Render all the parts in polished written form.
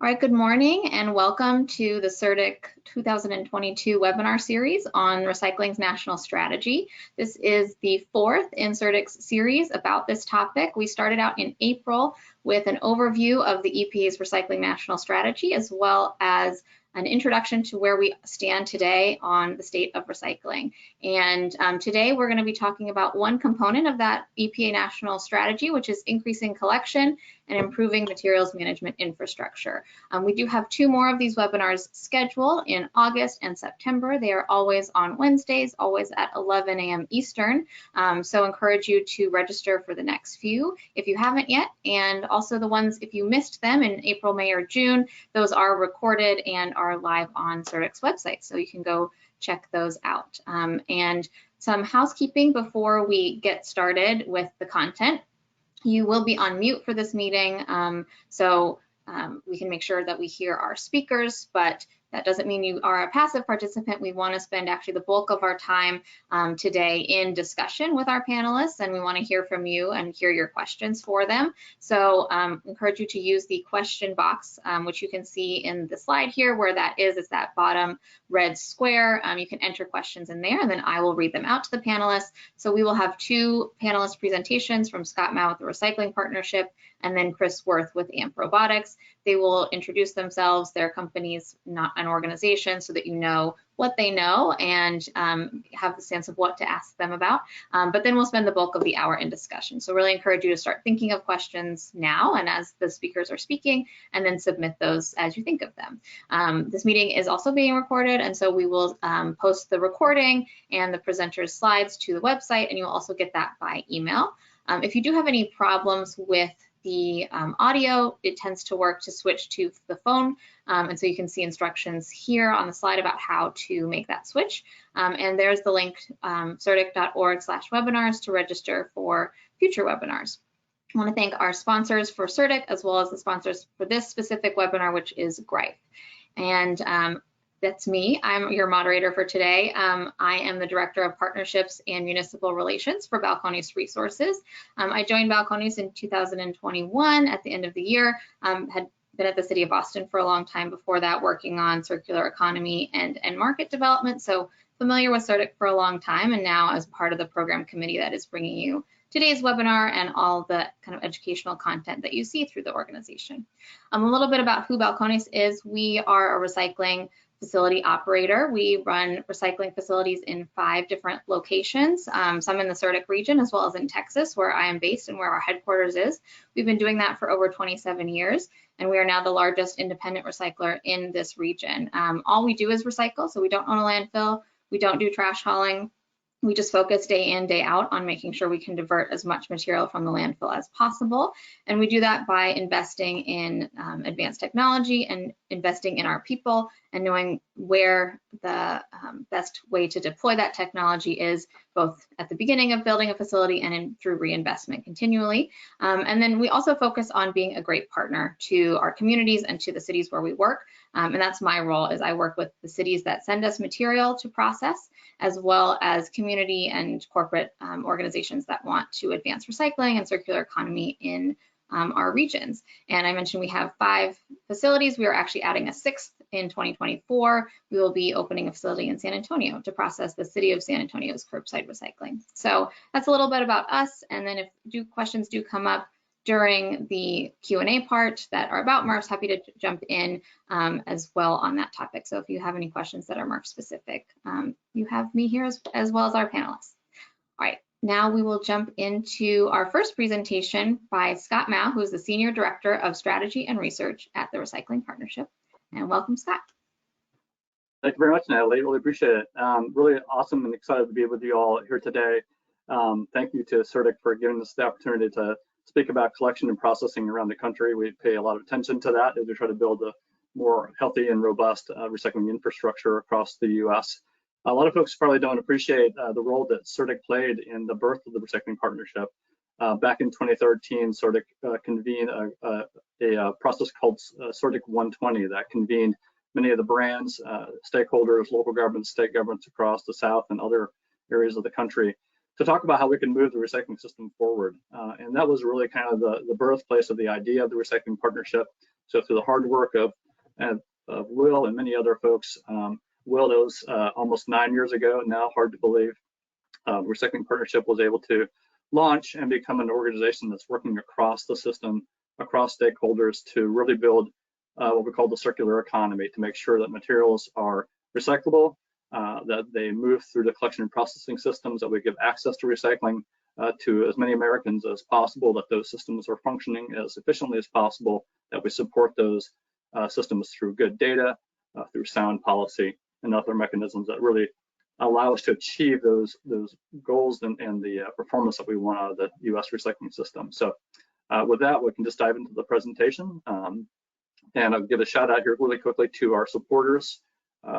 All right, good morning and welcome to the SERDC 2022 webinar series on recycling's national strategy. This is the fourth in SERDC's series about this topic. We started out in April with an overview of the EPA's recycling national strategy, as well as an introduction to where we stand today on the state of recycling. And today we're going to be talking about one component of that EPA national strategy, which is increasing collection and improving materials management infrastructure. We do have two more of these webinars scheduled in August and September. They are always on Wednesdays, always at 11 a.m. Eastern. So encourage you to register for the next few if you haven't yet. And also the ones, if you missed them in April, May, or June, those are recorded and are live on SERDC's website. So you can go check those out. And some housekeeping before we get started with the content. You will be on mute for this meeting, so we can make sure that we hear our speakers, but that doesn't mean you are a passive participant. We want to spend actually the bulk of our time today in discussion with our panelists, and we want to hear from you and hear your questions for them. So encourage you to use the question box, which you can see in the slide here. Where that is, it's that bottom red square. You can enter questions in there, and then I will read them out to the panelists. So we will have two panelist presentations from Scott Mao with the Recycling Partnership, and then Chris Worth with AMP Robotics. They will introduce themselves, their companies, not an organization, so that you know what they know and have the sense of what to ask them about. But then we'll spend the bulk of the hour in discussion. So really encourage you to start thinking of questions now and as the speakers are speaking, and then submit those as you think of them. This meeting is also being recorded, and so we will post the recording and the presenter's slides to the website, and you'll also get that by email. If you do have any problems with the audio, it tends to work to switch to the phone. And so you can see instructions here on the slide about how to make that switch. And there's the link, serdc.org/webinars to register for future webinars. I want to thank our sponsors for SERDC, as well as the sponsors for this specific webinar, which is Greif. And that's me. I'm your moderator for today. I am the Director of Partnerships and Municipal Relations for Balcones Resources. I joined Balcones in 2021 at the end of the year. Had been at the City of Boston for a long time before that, working on circular economy and market development. So familiar with SERDC for a long time, and now as part of the program committee that is bringing you today's webinar and all the kind of educational content that you see through the organization. A little bit about who Balcones is. We are a recycling facility operator. We run recycling facilities in 5 different locations, some in the SERDC region, as well as in Texas, where I am based and where our headquarters is. We've been doing that for over 27 years, and we are now the largest independent recycler in this region. All we do is recycle, so we don't own a landfill, we don't do trash hauling. We just focus day in, day out on making sure we can divert as much material from the landfill as possible. And we do that by investing in advanced technology and investing in our people and knowing where the best way to deploy that technology is, both at the beginning of building a facility and through reinvestment continually. And then we also focus on being a great partner to our communities and to the cities where we work. And that's my role, is I work with the cities that send us material to process, as well as community and corporate organizations that want to advance recycling and circular economy in our regions. And I mentioned we have 5 facilities. We are actually adding a 6th in 2024. We will be opening a facility in San Antonio to process the City of San Antonio's curbside recycling. So that's a little bit about us. And then if questions do come up during the Q&A part that are about MRFs, happy to jump in as well on that topic. So if you have any questions that are MRF specific, you have me here as well as our panelists. All right, now we will jump into our first presentation by Scott Mao, who is the Senior Director of Strategy and Research at the Recycling Partnership. And welcome, Scott. Thank you very much, Natalie. Really appreciate it. Really awesome and excited to be with you all here today. Thank you to SERDC for giving us the opportunity to speak about collection and processing around the country. We pay a lot of attention to that as we try to build a more healthy and robust recycling infrastructure across the U.S. A lot of folks probably don't appreciate the role that SERDC played in the birth of the Recycling Partnership. Back in 2013, SERDC convened a process called SERDC 120 that convened many of the brands, stakeholders, local governments, state governments across the South and other areas of the country to talk about how we can move the recycling system forward. And that was really kind of the birthplace of the idea of the Recycling Partnership. So through the hard work of Will and many other folks, Will, that was almost 9 years ago now, hard to believe, Recycling Partnership was able to launch and become an organization that's working across the system, across stakeholders to really build what we call the circular economy, to make sure that materials are recyclable, that they move through the collection and processing systems, that we give access to recycling to as many Americans as possible, that those systems are functioning as efficiently as possible, that we support those systems through good data, through sound policy, and other mechanisms that really allow us to achieve those goals and the performance that we want out of the U.S. recycling system. So with that, we can just dive into the presentation. And I'll give a shout out here really quickly to our supporters.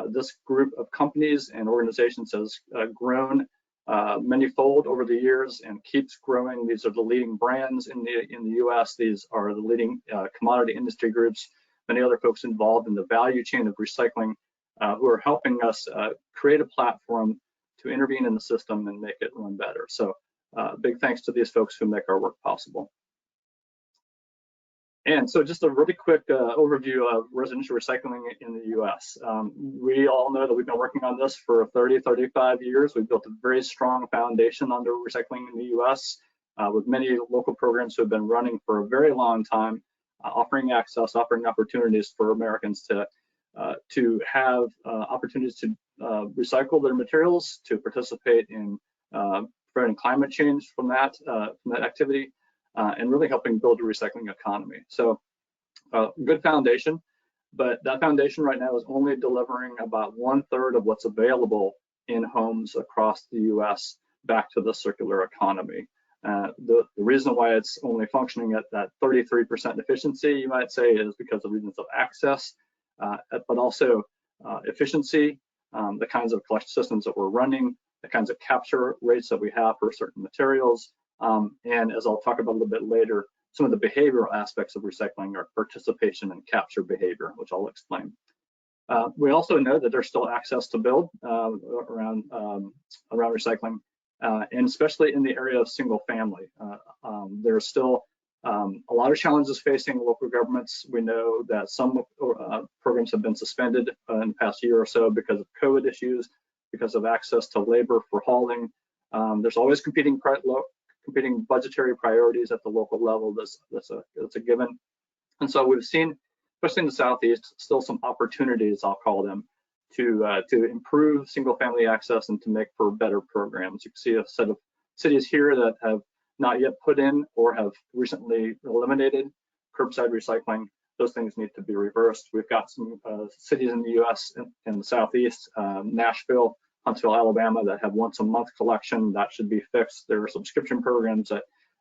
This group of companies and organizations has grown manyfold over the years and keeps growing. These are the leading brands in the U.S. These are the leading commodity industry groups, many other folks involved in the value chain of recycling who are helping us create a platform to intervene in the system and make it run better. So big thanks to these folks who make our work possible. And so just a really quick overview of residential recycling in the US. We all know that we've been working on this for 30, 35 years. We've built a very strong foundation under recycling in the US with many local programs who have been running for a very long time, offering access, offering opportunities for Americans to have opportunities to recycle their materials, to participate in preventing climate change from that activity, and really helping build a recycling economy. So good foundation, but that foundation right now is only delivering about 1/3 of what's available in homes across the US back to the circular economy. The reason why it's only functioning at that 33% efficiency, you might say, is because of reasons of access, but also efficiency, the kinds of collection systems that we're running, the kinds of capture rates that we have for certain materials, and as I'll talk about a little bit later, some of the behavioral aspects of recycling are participation and capture behavior, which I'll explain. We also know that there's still access to build around recycling, and especially in the area of single family. There's still a lot of challenges facing local governments. We know that some programs have been suspended in the past year or so because of COVID issues, because of access to labor for hauling. There's always competing budgetary priorities at the local level. That's a given. And so we've seen, especially in the Southeast, still some opportunities, I'll call them, to improve single-family access and to make for better programs. You can see a set of cities here that have not yet put in or have recently eliminated curbside recycling. Those things need to be reversed. We've got some cities in the U.S. in the Southeast, Nashville, Huntsville, Alabama, that have once a month collection. That should be fixed. There are subscription programs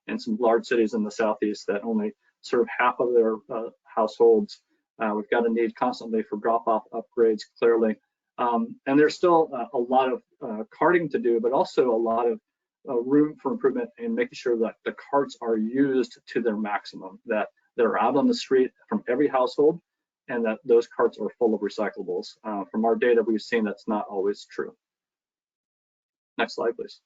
in some large cities in the Southeast that only serve half of their households. We've got a need constantly for drop-off upgrades, clearly. And there's still a lot of carting to do, but also a lot of room for improvement in making sure that the carts are used to their maximum, that they're out on the street from every household, and that those carts are full of recyclables. From our data, we've seen that's not always true. Next slide, please.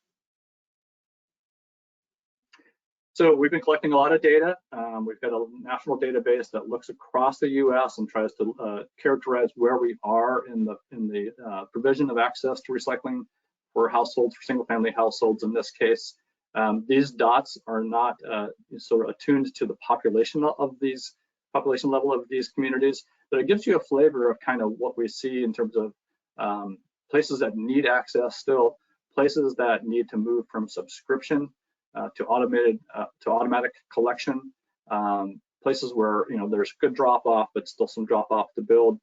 So we've been collecting a lot of data. We've got a national database that looks across the U.S. and tries to characterize where we are in the provision of access to recycling for households, for single-family households in this case. These dots are not sort of attuned to the population level of these communities, but it gives you a flavor of kind of what we see in terms of places that need access still, places that need to move from subscription to automatic collection, places where there's good drop-off, but still some drop-off to build.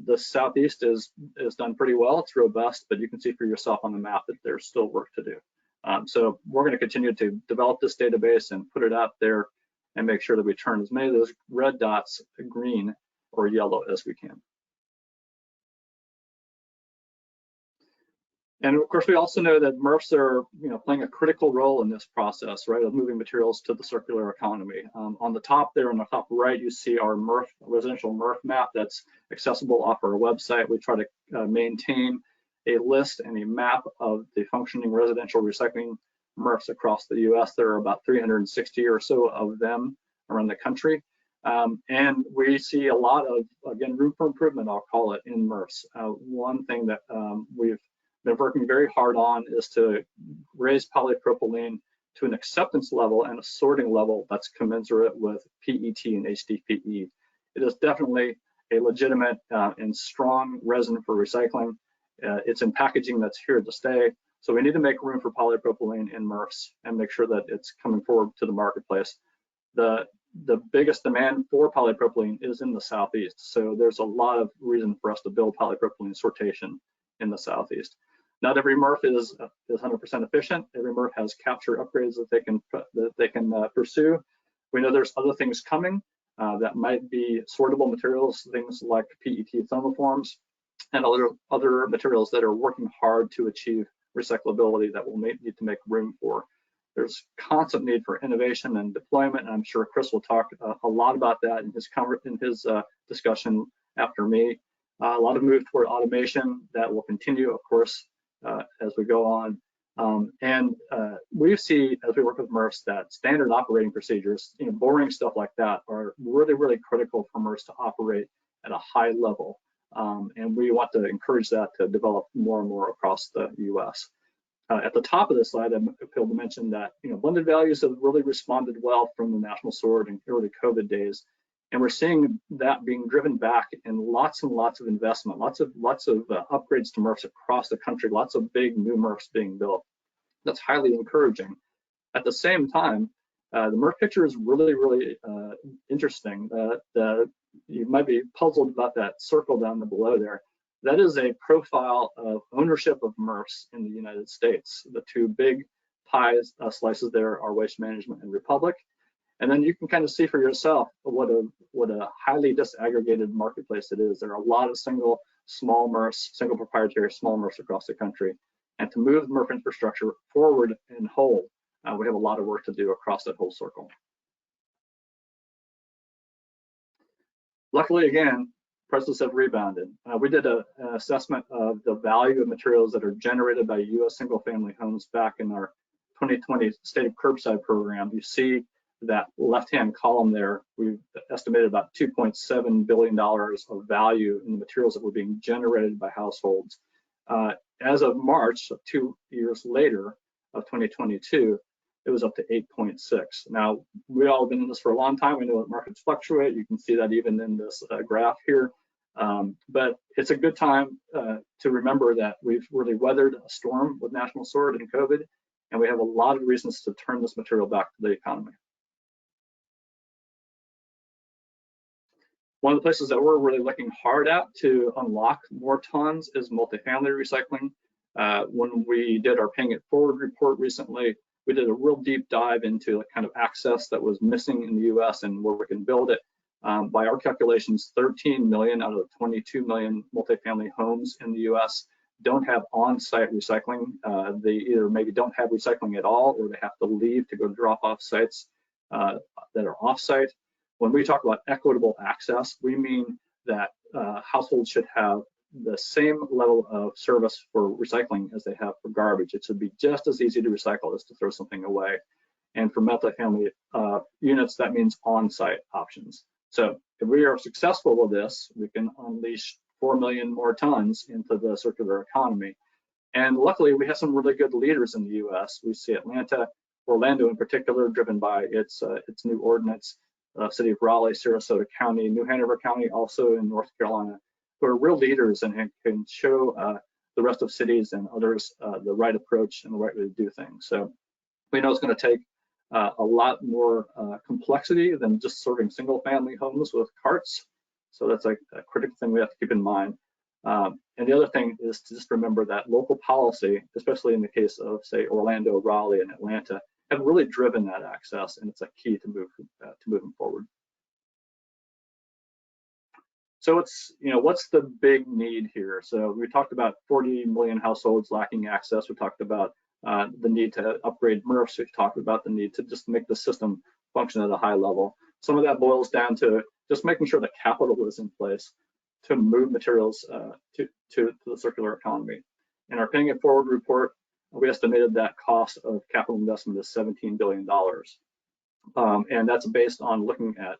The Southeast is done pretty well. It's robust, but you can see for yourself on the map that there's still work to do. So we're going to continue to develop this database and put it out there and make sure that we turn as many of those red dots green or yellow as we can. And of course, we also know that MRFs are playing a critical role in this process, right, of moving materials to the circular economy. On the top there, on the top right, you see our residential MRF map that's accessible off our website. We try to maintain a list and a map of the functioning residential recycling MRFs across the U.S. There are about 360 or so of them around the country. And we see a lot of, again, room for improvement, I'll call it, in MRFs. One thing that we've been working very hard on is to raise polypropylene to an acceptance level and a sorting level that's commensurate with PET and HDPE. It is definitely a legitimate and strong resin for recycling. It's in packaging that's here to stay. So we need to make room for polypropylene in MRFs and make sure that it's coming forward to the marketplace. The biggest demand for polypropylene is in the Southeast. So there's a lot of reason for us to build polypropylene sortation in the Southeast. Not every MRF is 100% efficient. Every MRF has capture upgrades that they can pursue. We know there's other things coming that might be sortable materials, things like PET thermoforms, and other materials that are working hard to achieve recyclability that we'll need to make room for. There's constant need for innovation and deployment, and I'm sure Chris will talk a lot about that in his discussion after me. A lot of move toward automation that will continue, of course, as we go on. We see, as we work with MRFs, that standard operating procedures, boring stuff like that, are really, really critical for MRFs to operate at a high level. And we want to encourage that to develop more and more across the US. At the top of this slide, I failed to mention that blended values have really responded well from the national sword in early COVID days, and we're seeing that being driven back in lots and lots of investment, lots of upgrades to MRFs across the country, lots of big new MRFs being built. That's highly encouraging. At the same time, the MRF picture is really, really interesting. You might be puzzled about that circle down below there. That is a profile of ownership of MRFs in the United States. The two big slices there are Waste Management and Republic. And then you can kind of see for yourself what a highly disaggregated marketplace it is. There are a lot of single proprietary small MRFs across the country. And to move MRF infrastructure forward in whole, we have a lot of work to do across that whole circle. Luckily, again, prices have rebounded. We did an assessment of the value of materials that are generated by US single-family homes back in our 2020 State of Curbside program. You see that left-hand column there, we've estimated about $2.7 billion of value in the materials that were being generated by households. As of March, 2 years later of 2022, it was up to 8.6. Now, we all have been in this for a long time. We know that markets fluctuate. You can see that even in this graph here. But it's a good time to remember that we've really weathered a storm with national sword and COVID, and we have a lot of reasons to turn this material back to the economy. One of the places that we're really looking hard at to unlock more tons is multifamily recycling. When we did our Paying It Forward report recently, we did a real deep dive into the kind of access that was missing in the US and where we can build it. By our calculations, 13 million out of the 22 million multifamily homes in the US don't have on-site recycling. They either maybe don't have recycling at all, or they have to leave to go drop off sites that are off-site. When we talk about equitable access, we mean that households should have the same level of service for recycling as they have for garbage. It should be just as easy to recycle as to throw something away. And for multifamily units, that means on-site options. So if we are successful with this, we can unleash 4 million more tons into the circular economy. And luckily, we have some really good leaders in the US. We see Atlanta, Orlando in particular, driven by its new ordinance, city of Raleigh, Sarasota County, New Hanover County, also in North Carolina, who are real leaders and can show the rest of cities and others the right approach and the right way to do things. So we know it's going to take a lot more complexity than just sorting single-family homes with carts. So that's a critical thing we have to keep in mind. And the other thing is to just remember that local policy, especially in the case of, say, Orlando, Raleigh, and Atlanta, have really driven that access, and it's a key to moving forward. So it's, what's the big need here? So we talked about 40 million households lacking access. We talked about the need to upgrade MRFs. We've talked about the need to just make the system function at a high level. Some of that boils down to just making sure the capital is in place to move materials to the circular economy. In our Paying It Forward report, we estimated that cost of capital investment is $17 billion. And that's based on looking at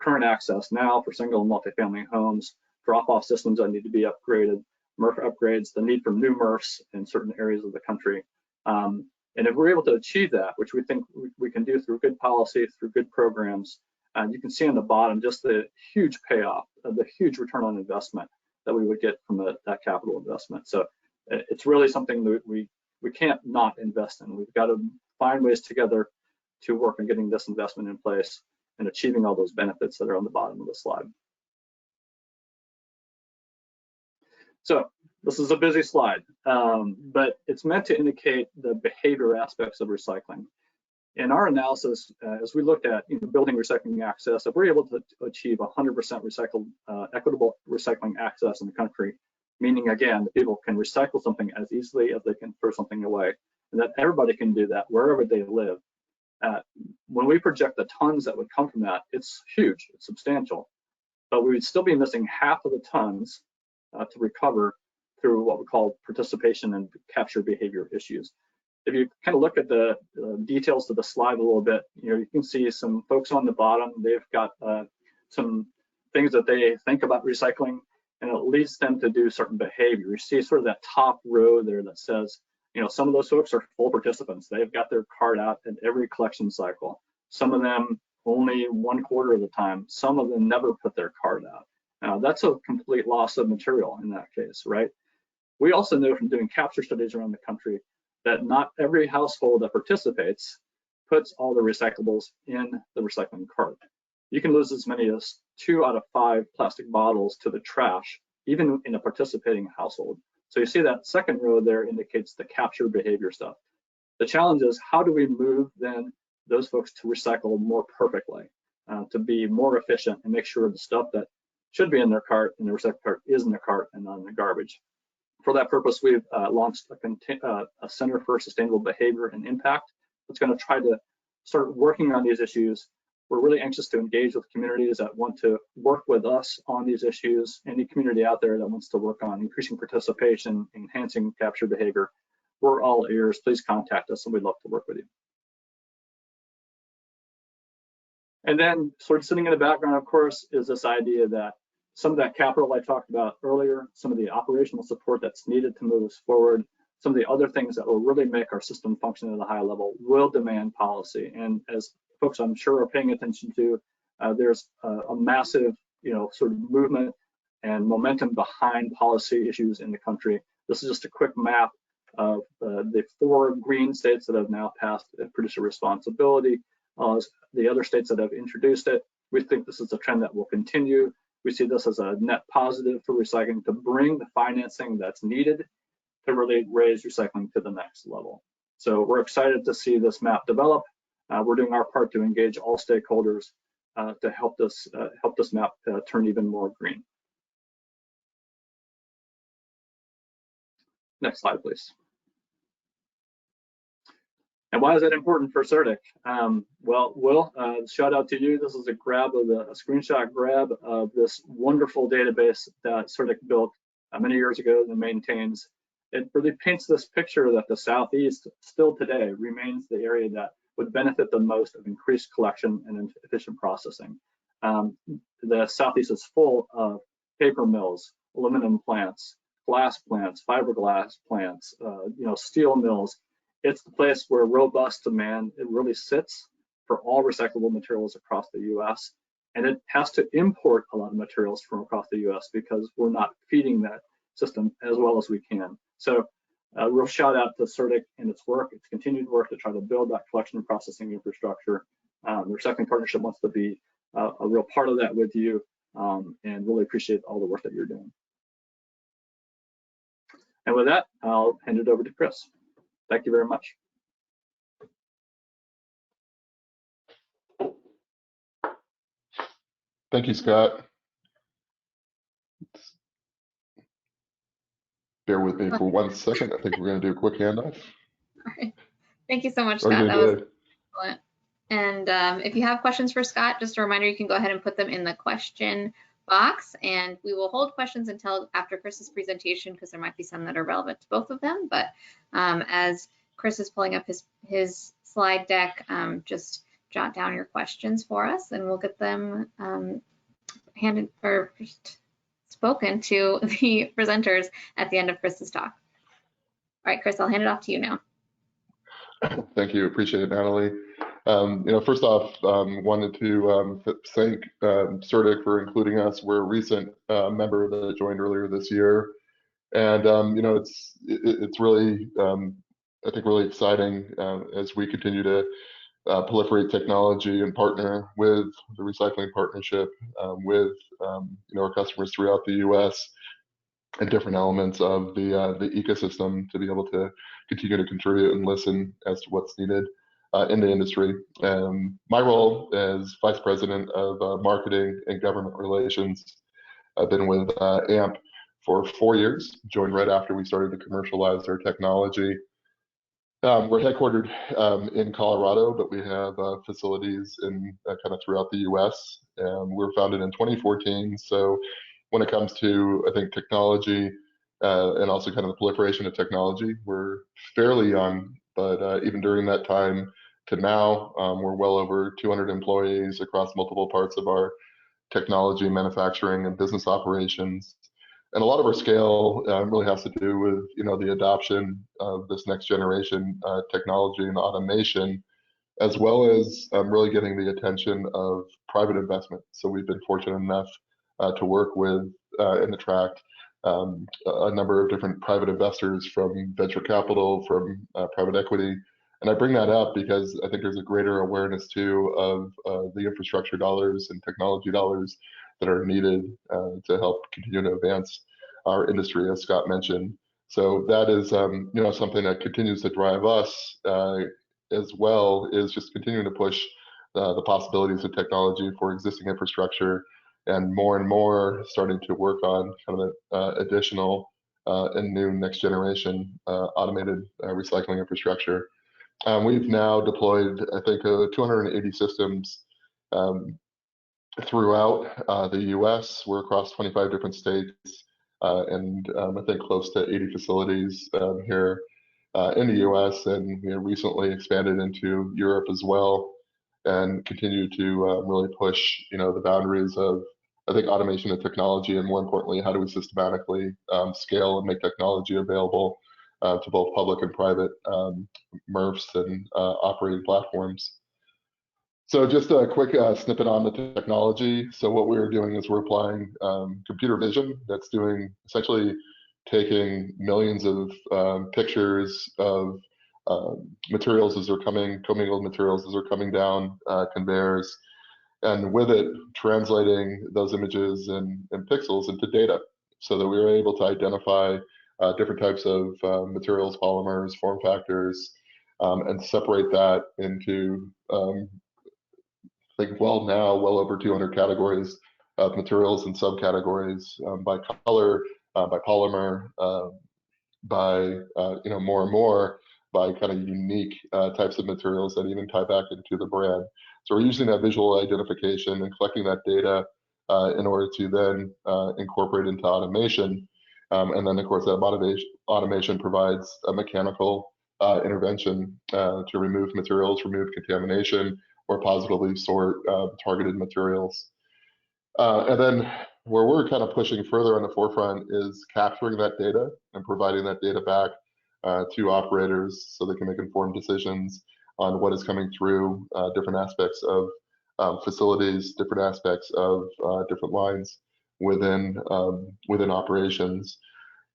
current access now for single and multifamily homes, drop-off systems that need to be upgraded, MRF upgrades, the need for new MRFs in certain areas of the country. And if we're able to achieve that, which we think we can do through good policy, through good programs, you can see on the bottom just the huge payoff, the huge return on investment that we would get from that capital investment. So it's really something that we can't not invest in. We've got to find ways together to work on getting this investment in place and achieving all those benefits that are on the bottom of the slide. So this is a busy slide, but it's meant to indicate the behavior aspects of recycling. In our analysis, as we looked at building recycling access, if we're able to achieve 100% recycled, equitable recycling access in the country, meaning again, that people can recycle something as easily as they can throw something away, and that everybody can do that wherever they live. When we project the tons that would come from that, it's huge, it's substantial, but we would still be missing half of the tons to recover through what we call participation and capture behavior issues. If you kind of look at the details to the slide a little bit, you can see some folks on the bottom, they've got some things that they think about recycling, and it leads them to do certain behavior. You see sort of that top row there that says, some of those folks are full participants. They've got their card out in every collection cycle. Some of them only 1/4 of the time. Some of them never put their card out. Now, that's a complete loss of material in that case, right? We also know from doing capture studies around the country that not every household that participates puts all the recyclables in the recycling cart. You can lose as many as 2 out of 5 plastic bottles to the trash, even in a participating household. So you see that second row there indicates the capture behavior stuff. The challenge is, how do we move then those folks to recycle more perfectly, to be more efficient and make sure the stuff that should be in their cart, in the recycle cart, is in the cart and not in the garbage. For that purpose, we've launched a Center for Sustainable Behavior and Impact that's going to try to start working on these issues. We're really anxious to engage with communities that want to work with us on these issues. Any community out there that wants to work on increasing participation, enhancing capture behavior, we're all ears. Please contact us and we'd love to work with you. And then sort of sitting in the background, of course, is this idea that some of that capital I talked about earlier, some of the operational support that's needed to move us forward, some of the other things that will really make our system function at a high level will demand policy. And as folks I'm sure are paying attention to, there's a massive, sort of movement and momentum behind policy issues in the country. This is just a quick map of the 4 green states that have now passed producer responsibility, the other states that have introduced it. We think this is a trend that will continue. We see this as a net positive for recycling to bring the financing that's needed to really raise recycling to the next level. So we're excited to see this map develop. We're doing our part to engage all stakeholders to help this map turn even more green. Next slide, please. And why is that important for SERDC? Well, Will, shout out to you. This is a screenshot grab of this wonderful database that SERDC built many years ago and maintains. It really paints this picture that the Southeast still today remains the area that would benefit the most of increased collection and efficient processing. The Southeast is full of paper mills, aluminum plants, glass plants, fiberglass plants, steel mills. It's the place where robust demand, it really sits for all recyclable materials across the US. And it has to import a lot of materials from across the US because we're not feeding that system as well as we can. So a real shout out to SERDC and its work, its continued work to try to build that collection and processing infrastructure. The Recycling Partnership wants to be a real part of that with you, and really appreciate all the work that you're doing. And with that, I'll hand it over to Chris. Thank you very much. Thank you, Scott. Bear with me for 1 second. I think we're going to do a quick handoff. All right. Thank you so much, Scott. That was excellent. And if you have questions for Scott, just a reminder, you can go ahead and put them in the question box, and we will hold questions until after Chris's presentation because there might be some that are relevant to both of them. But as Chris is pulling up his slide deck, just jot down your questions for us, and we'll get them handed or spoken to the presenters at the end of Chris's talk. All right, Chris, I'll hand it off to you now. Thank you. Appreciate it, Natalie. First off, wanted to thank SERDC for including us. We're a recent member that joined earlier this year, and it's really I think really exciting as we continue to proliferate technology and partner with the Recycling Partnership with our customers throughout the U.S. and different elements of the ecosystem to be able to continue to contribute and listen as to what's needed in the industry. My role as Vice President of Marketing and Government Relations, I've been with AMP for 4 years, joined right after we started to commercialize our technology. We're headquartered in Colorado, but we have facilities in kind of throughout the U.S. We were founded in 2014, so when it comes to, I think, technology and also kind of the proliferation of technology, we're fairly young, but even during that time to now, we're well over 200 employees across multiple parts of our technology, manufacturing, and business operations. And a lot of our scale really has to do with, the adoption of this next generation technology and automation, as well as really getting the attention of private investment. So we've been fortunate enough to work with and attract a number of different private investors from venture capital, from private equity. And I bring that up because I think there's a greater awareness too of the infrastructure dollars and technology dollars that are needed to help continue to advance our industry, as Scott mentioned. So that is, something that continues to drive us as well, is just continuing to push the possibilities of technology for existing infrastructure, and more starting to work on kind of additional and new next generation automated recycling infrastructure. We've now deployed, I think, 280 systems throughout the U.S. We're across 25 different states, and I think close to 80 facilities here in the U.S. And we recently expanded into Europe as well, and continue to really push, the boundaries of, I think, automation and technology, and more importantly, how do we systematically scale and make technology available to both public and private MRFs and operating platforms. So just a quick snippet on the technology. So what we're doing is we're applying computer vision that's doing essentially taking millions of pictures of materials as they're coming, commingled materials as they're coming down conveyors, and with it translating those images and pixels into data, so that we were able to identify different types of materials, polymers, form factors, and separate that into I think well over 200 categories of materials and subcategories by color, by polymer, by more and more by kind of unique types of materials that even tie back into the brand. So we're using that visual identification and collecting that data in order to then incorporate into automation. And then, of course, that automation provides a mechanical intervention to remove materials, remove contamination, or positively sort targeted materials. And then where we're kind of pushing further on the forefront is capturing that data and providing that data back to operators so they can make informed decisions on what is coming through different aspects of facilities, different aspects of different lines within operations.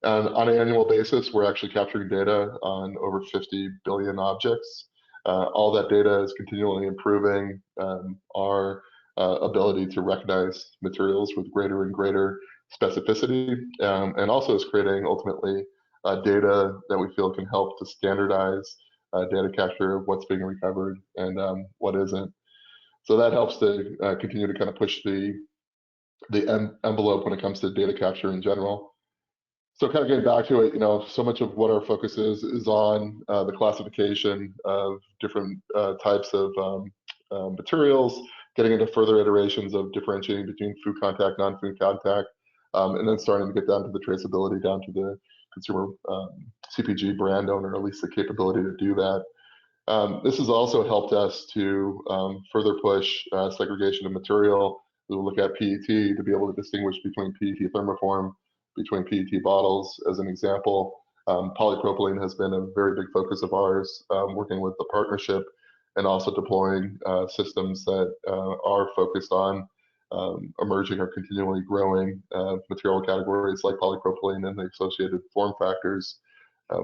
And on an annual basis, we're actually capturing data on over 50 billion objects. All that data is continually improving our ability to recognize materials with greater and greater specificity, and also is creating ultimately data that we feel can help to standardize data capture of what's being recovered and what isn't. So that helps to continue to kind of push the envelope when it comes to data capture in general. So kind of getting back to it, so much of what our focus is on the classification of different types of materials, getting into further iterations of differentiating between food contact, non-food contact, and then starting to get down to the traceability, down to the consumer CPG brand owner, at least the capability to do that. This has also helped us to further push segregation of material. We'll look at PET to be able to distinguish between PET thermoform, between PET bottles as an example. Polypropylene has been a very big focus of ours, working with the partnership and also deploying systems that are focused on emerging or continually growing material categories like polypropylene and the associated form factors.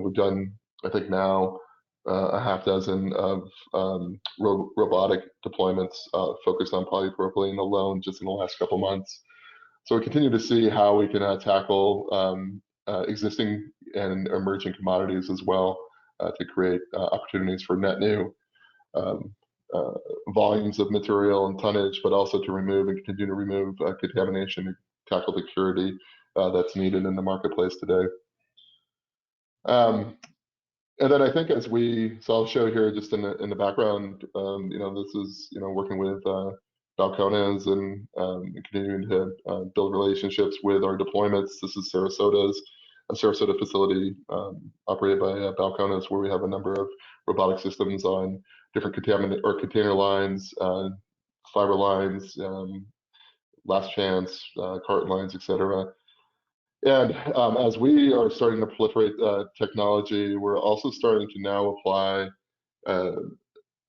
We've done, I think now, a half dozen of robotic deployments focused on polypropylene alone just in the last couple months. So we continue to see how we can tackle existing and emerging commodities as well to create opportunities for net new volumes of material and tonnage, but also to remove and continue to remove contamination and tackle the purity that's needed in the marketplace today. And then I think as so I'll show here just in the background, this is, working with Balcones and continuing to build relationships with our deployments. This is a Sarasota facility operated by Balcones, where we have a number of robotic systems on different container lines, fiber lines, last chance, carton lines, etc. And as we are starting to proliferate technology, we're also starting to now apply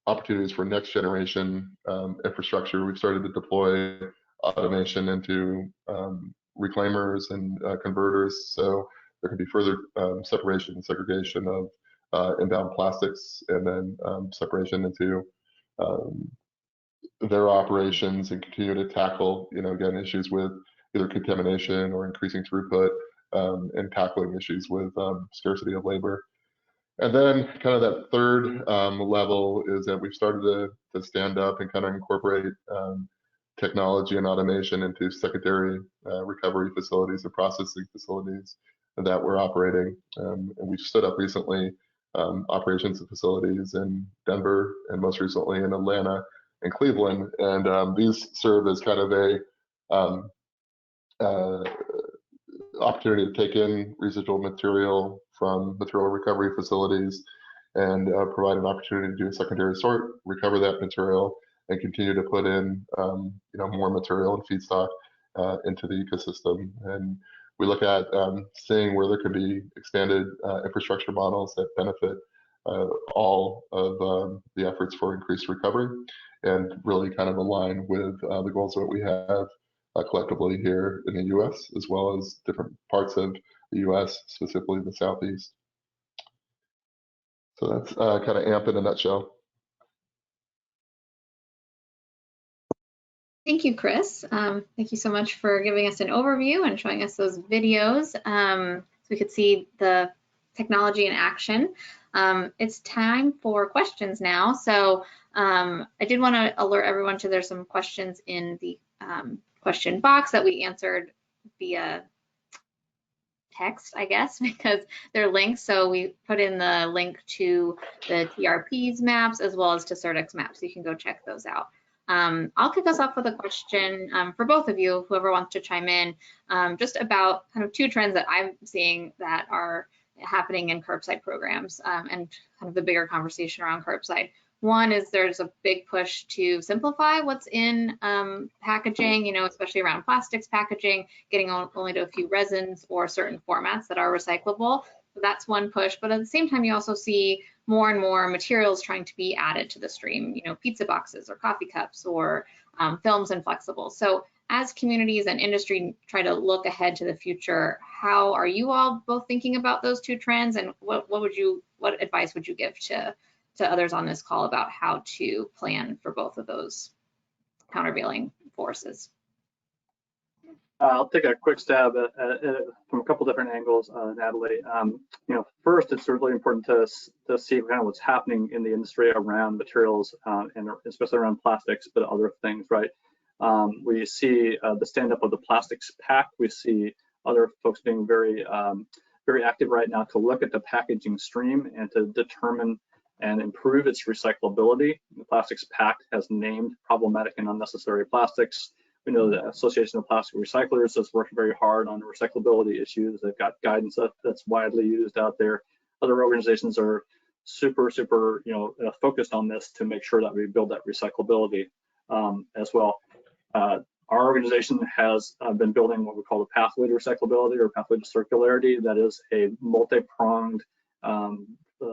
opportunities for next generation infrastructure. We've started to deploy automation into reclaimers and converters, so there can be further separation and segregation of inbound plastics, and then separation into their operations, and continue to tackle, again, issues with either contamination or increasing throughput, and tackling issues with scarcity of labor. And then kind of that third level is that we've started to stand up and kind of incorporate technology and automation into secondary recovery facilities and processing facilities that we're operating. And we've stood up recently operations and facilities in Denver, and most recently in Atlanta and Cleveland. And these serve as kind of a opportunity to take in residual material from material recovery facilities and provide an opportunity to do a secondary sort, recover that material, and continue to put in more material and feedstock into the ecosystem. And we look at seeing where there could be expanded infrastructure models that benefit all of the efforts for increased recovery, and really kind of align with the goals that we have collectively here in the U.S., as well as different parts of the U.S., specifically the Southeast. So that's kind of AMP in a nutshell. Thank you, Chris. Thank you so much for giving us an overview and showing us those videos so we could see the technology in action. It's time for questions now. So I did want to alert everyone to there's some questions in the question box that we answered via text, I guess, because they're linked. So we put in the link to the TRP's maps as well as to SERDC maps. So you can go check those out. I'll kick us off with a question for both of you, whoever wants to chime in, just about kind of two trends that I'm seeing that are happening in curbside programs and kind of the bigger conversation around curbside. One is there's a big push to simplify what's in packaging, especially around plastics packaging, getting only to a few resins or certain formats that are recyclable. So that's one push. But at the same time, you also see more and more materials trying to be added to the stream, pizza boxes or coffee cups or films and flexibles. So as communities and industry try to look ahead to the future, how are you all both thinking about those two trends, and what advice would you give to others on this call about how to plan for both of those countervailing forces? I'll take a quick stab at it from a couple different angles, Natalie. First, it's really important to see kind of what's happening in the industry around materials and especially around plastics, but other things, right? We see the stand-up of the plastics pact. We see other folks being very active right now to look at the packaging stream and to determine and improve its recyclability. The Plastics Pact has named problematic and unnecessary plastics. We know the Association of Plastic Recyclers has worked very hard on recyclability issues. They've got guidance that's widely used out there. Other organizations are super focused on this to make sure that we build that recyclability as well. Our organization has been building what we call the pathway to recyclability or pathway to circularity. That is a multi-pronged,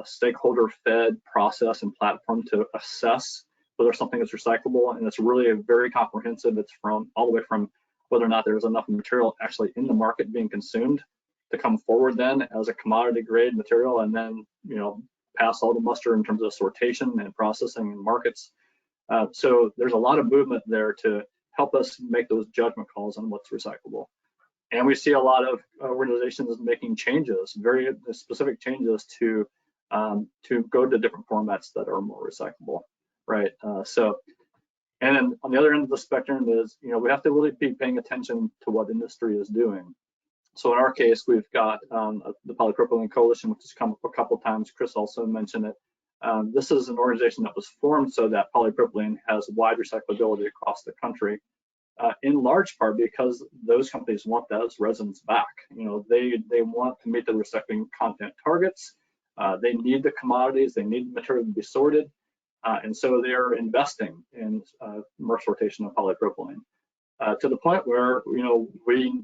stakeholder-fed process and platform to assess whether something is recyclable, and it's really a very comprehensive. It's from all the way from whether or not there's enough material actually in the market being consumed to come forward then as a commodity grade material, and then pass all the muster in terms of sortation and processing and markets. So there's a lot of movement there to help us make those judgment calls on what's recyclable. And we see a lot of organizations making changes, very specific changes to go to different formats that are more recyclable, right? And then on the other end of the spectrum is, we have to really be paying attention to what industry is doing. So in our case, we've got the Polypropylene Coalition, which has come up a couple times. Chris also mentioned it. This is an organization that was formed so that polypropylene has wide recyclability across the country, in large part because those companies want those resins back. They want to meet the recycling content targets. They need the commodities. They need the material to be sorted. And so they're investing in MRF sortation of polypropylene to the point where we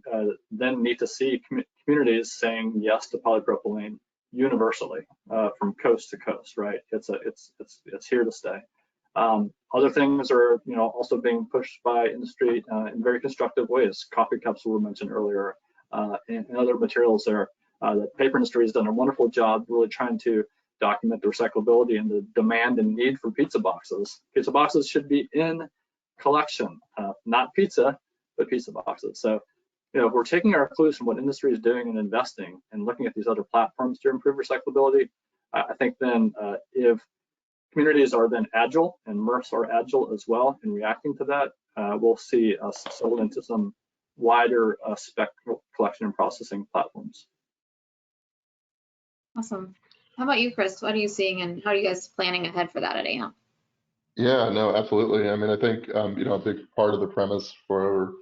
then need to see communities saying yes to polypropylene universally from coast to coast, right? It's here to stay. Other things are also being pushed by industry in very constructive ways. Coffee cups were mentioned earlier, and other materials there. The paper industry has done a wonderful job really trying to document the recyclability and the demand and need for pizza boxes. Pizza boxes should be in collection, not pizza, but pizza boxes. So, if we're taking our clues from what industry is doing and investing and looking at these other platforms to improve recyclability, I think then if communities are then agile and MRFs are agile as well in reacting to that, we'll see us settle into some wider spectral collection and processing platforms. Awesome. How about you, Chris? What are you seeing, and how are you guys planning ahead for that at AMP? Yeah, no, absolutely. I mean, I think, a big part of the premise for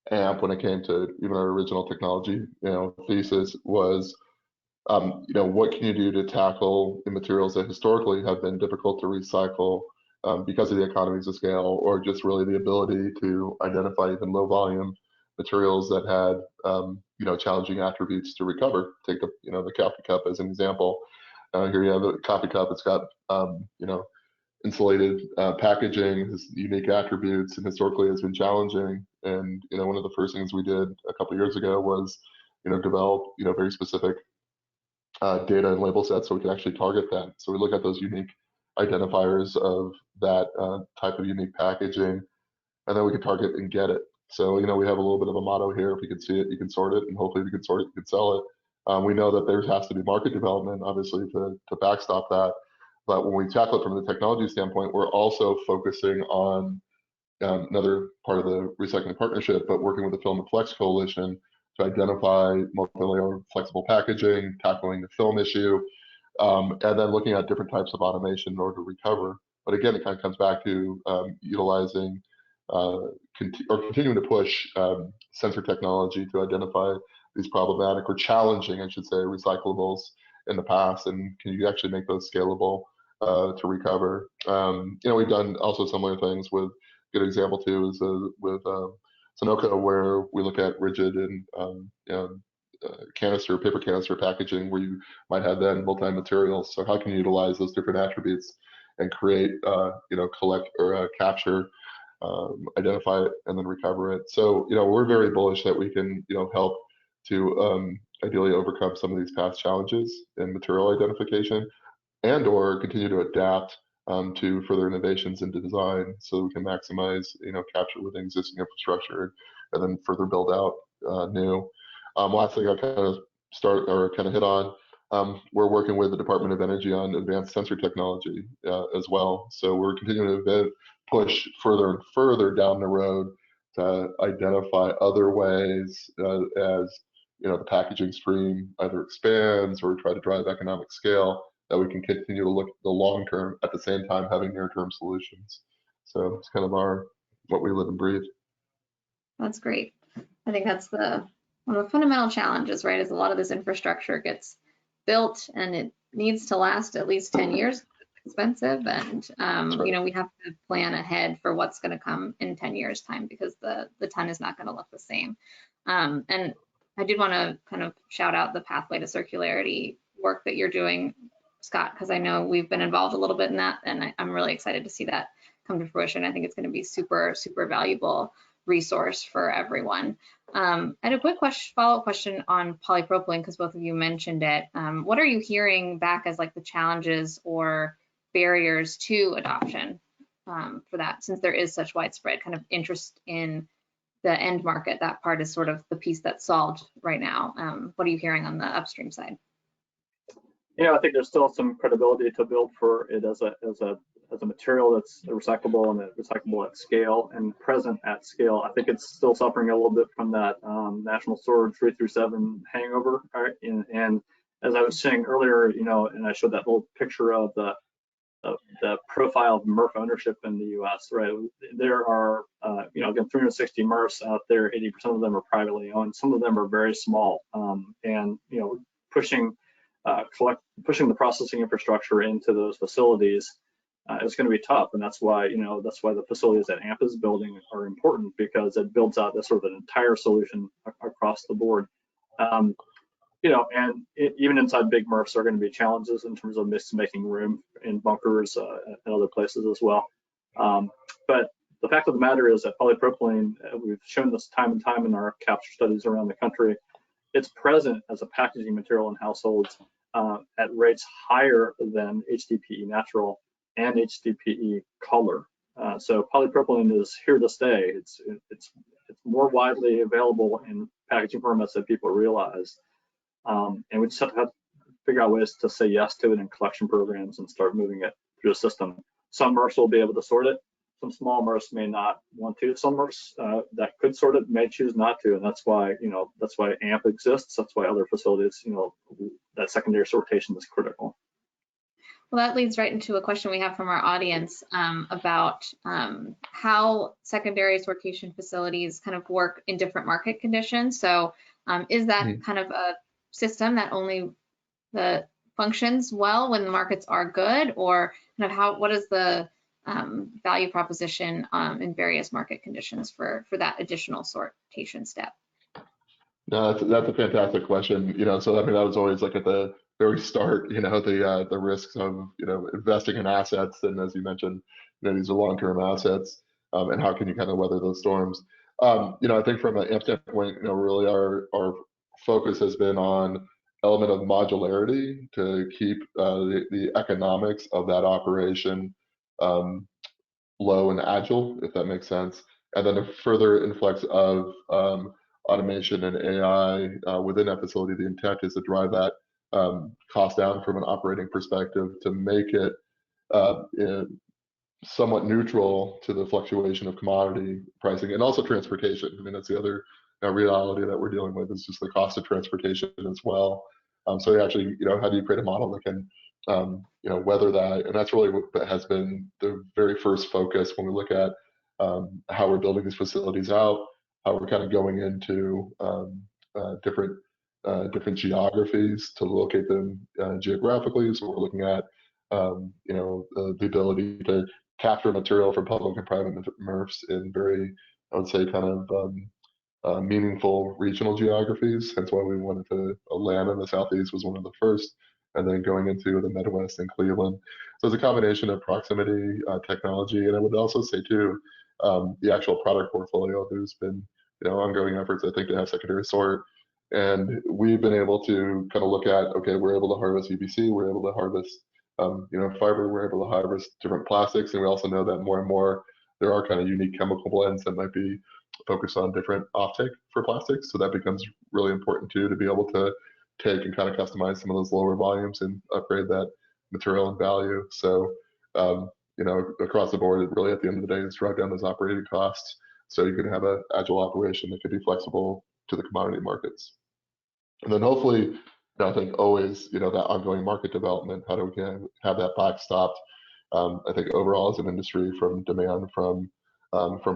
AMP when it came to even our original technology, thesis was, what can you do to tackle the materials that historically have been difficult to recycle because of the economies of scale, or just really the ability to identify even low volume materials that had, challenging attributes to recover. Take the coffee cup as an example. Here you have a coffee cup. It's got, insulated packaging, has unique attributes, and historically has been challenging. And one of the first things we did a couple of years ago was develop very specific data and label sets so we can actually target that. So we look at those unique identifiers of that type of unique packaging, and then we can target and get it. So we have a little bit of a motto here: if you can see it, you can sort it, and hopefully if you can sort it, you can sell it. We know that there has to be market development, obviously, to backstop that. But when we tackle it from the technology standpoint, we're also focusing on another part of the recycling partnership, but working with the Film and Flex Coalition to identify multi-layer flexible packaging, tackling the film issue, and then looking at different types of automation in order to recover. But again, it kind of comes back to utilizing or continuing to push sensor technology to identify these problematic or challenging, I should say, recyclables in the past, and can you actually make those scalable to recover? We've done also similar things with, good example too is with Sunoco, where we look at rigid and paper canister packaging, where you might have then multi-materials. So how can you utilize those different attributes and create, collect or capture, identify it, and then recover it? So we're very bullish that we can help to ideally overcome some of these past challenges in material identification, and or continue to adapt to further innovations into design, so we can maximize capture within existing infrastructure and then further build out new. Last thing I kind of hit on, we're working with the Department of Energy on advanced sensor technology as well. So we're continuing to push further and further down the road to identify other ways as the packaging stream either expands or try to drive economic scale, that we can continue to look at the long term at the same time having near term solutions. So it's kind of what we live and breathe. That's great. I think that's one of the fundamental challenges, right? Is a lot of this infrastructure gets built and it needs to last at least 10 years. It's expensive, and right. you know, we have to plan ahead for what's going to come in 10 years time, because the ton is not going to look the same. And I did want to kind of shout out the pathway to circularity work that you're doing, Scott, because I know we've been involved a little bit in that, and I'm really excited to see that come to fruition. I think it's going to be super valuable resource for everyone. I had a quick follow-up question on polypropylene, because both of you mentioned it. What are you hearing back as like the challenges or barriers to adoption for that, since there is such widespread kind of interest in the end market? That part is sort of the piece that's solved right now. What are you hearing on the upstream side? You know, I think there's still some credibility to build for it as a material that's recyclable and recyclable at scale and present at scale. I think it's still suffering a little bit from that national sword 3 through 7 hangover. Right? And as I was saying earlier, you know, and I showed that little picture of the profile of MRF ownership in the U.S. Right? There are, you know, again, 360 MRFs out there. 80% of them are privately owned. Some of them are very small, and you know, pushing the processing infrastructure into those facilities is going to be tough, and that's why, you know, that's why the facilities that AMP is building are important, because it builds out this sort of an entire solution across the board. You know, and even inside big MRFs are going to be challenges in terms of making room in bunkers and other places as well. But the fact of the matter is that polypropylene, we've shown this time and time in our capture studies around the country, it's present as a packaging material in households at rates higher than HDPE natural and HDPE color. So polypropylene is here to stay. It's more widely available in packaging formats than people realize. And we just have to figure out ways to say yes to it in collection programs and start moving it through the system. Some MRFs will be able to sort it. Some small MRFs may not want to. Some MRFs that could sort it may choose not to, and that's why, you know, that's why AMP exists. That's why other facilities, you know, that secondary sortation is critical. Well, that leads right into a question we have from our audience about how secondary sortation facilities kind of work in different market conditions. So is that kind of a system that only functions well when the markets are good, or kind of what is the value proposition in various market conditions for that additional sortation step? No, that's a fantastic question. You know, so I mean, that was always like at the very start, you know, the risks of, you know, investing in assets, and as you mentioned, you know, these are long-term assets, and how can you kind of weather those storms? You know, I think from an AMP standpoint, you know, really our focus has been on element of modularity to keep the economics of that operation low and agile, if that makes sense. And then a further influx of automation and AI within that facility. The intent is to drive that cost down from an operating perspective to make it somewhat neutral to the fluctuation of commodity pricing and also transportation. I mean, that's the other reality that we're dealing with, is just the cost of transportation as well. So actually, you know, how do you create a model that can, you know, weather that? And that's really what has been the very first focus when we look at how we're building these facilities out, how we're kind of going into different geographies to locate them geographically. So we're looking at, you know, the ability to capture material from public and private MRFs in very, I would say, kind of meaningful regional geographies. Hence why we wanted to land in the Southeast was one of the first, and then going into the Midwest and Cleveland. So it's a combination of proximity, technology, and I would also say too, the actual product portfolio. There's been, you know, ongoing efforts, I think, to have secondary sort, and we've been able to kind of look at, okay, we're able to harvest EPC, we're able to harvest you know, fiber, we're able to harvest different plastics, and we also know that more and more there are kind of unique chemical blends that might be focused on different offtake for plastics. So that becomes really important too, to be able to take and kind of customize some of those lower volumes and upgrade that material and value. So you know, across the board, really at the end of the day, is drive down those operating costs so you can have an agile operation that could be flexible to the commodity markets. And then hopefully, I think always, you know, that ongoing market development, how do we have that backstopped? I think overall as an industry, from demand from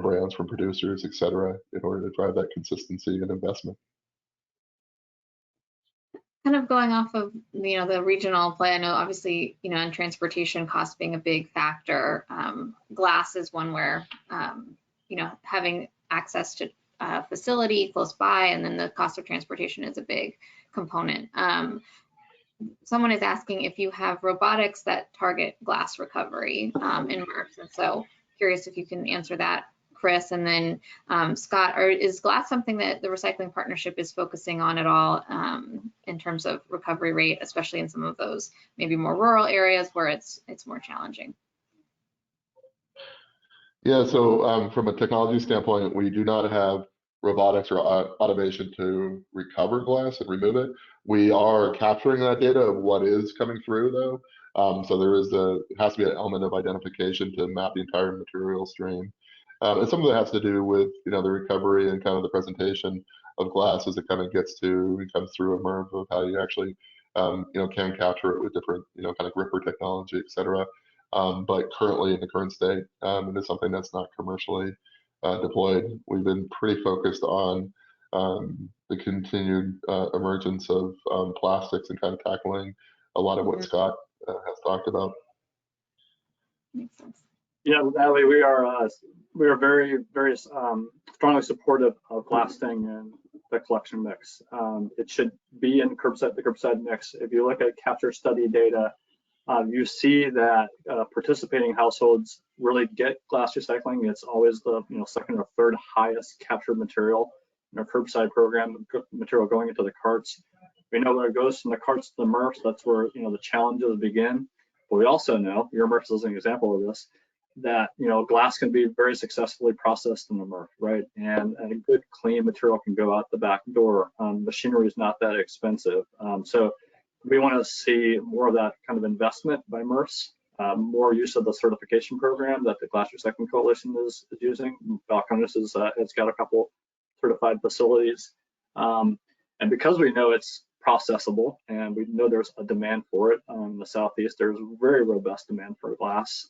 brands, from producers, et cetera, in order to drive that consistency and investment. kind of going off of, the regional play, I know obviously, and transportation costs being a big factor. Glass is one where, having access to a facility close by, and then the cost of transportation is a big component. Someone is asking if you have robotics that target glass recovery in MRFs, and so curious if you can answer that, Chris. And then Scott, is glass something that the Recycling Partnership is focusing on at all in terms of recovery rate, especially in some of those maybe more rural areas where it's more challenging? Yeah, so from a technology standpoint, we do not have robotics or automation to recover glass and remove it. We are capturing that data of what is coming through, though. So it has to be an element of identification to map the entire material stream. And some of that has to do with the recovery and kind of the presentation of glass as it kind of comes through a MRF of how you actually can capture it with different kind of gripper technology, et cetera. But currently in the current state, it is something that's not commercially deployed. We've been pretty focused on the continued emergence of plastics and kind of tackling a lot of what Scott has talked about. Makes sense. Yeah, Natalie, we are very, very strongly supportive of blasting and the collection mix. It should be in the curbside mix. If you look at capture study data, you see that participating households really get glass recycling. It's always the second or third highest captured material in our curbside program, material going into the carts. We know when it goes from the carts to the MRFs, that's where the challenges begin. But we also know, your MRFs is an example of this, that glass can be very successfully processed in the MRF, right? And a good clean material can go out the back door. Machinery is not that expensive, so we want to see more of that kind of investment by MRFs, more use of the certification program that the Glass Recycling Coalition is using. Balcones it's got a couple certified facilities, and because we know it's processable and we know there's a demand for it in the Southeast, there's very robust demand for glass.